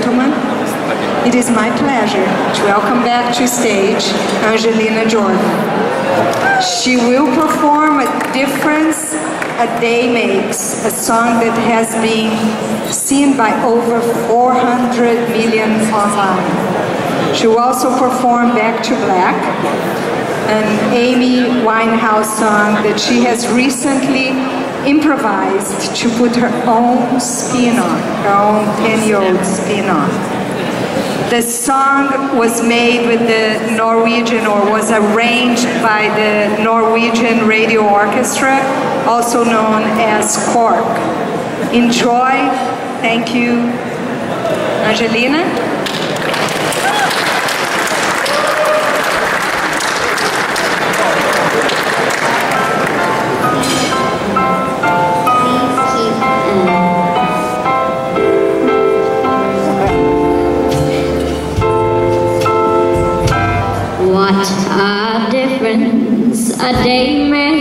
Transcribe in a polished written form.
gentlemen, it is my pleasure to welcome back to stage Angelina Jordan. She will perform A Difference a Day Makes, a song that has been seen by over 400 million online. She will also perform Back to Black, an Amy Winehouse song that she has recently improvised to put her own spin on, her own 10-year-old spin on. The song was made with the Norwegian, or was arranged by the Norwegian Radio Orchestra, also known as Cork. Enjoy. Thank you. Angelina? What a difference a day makes.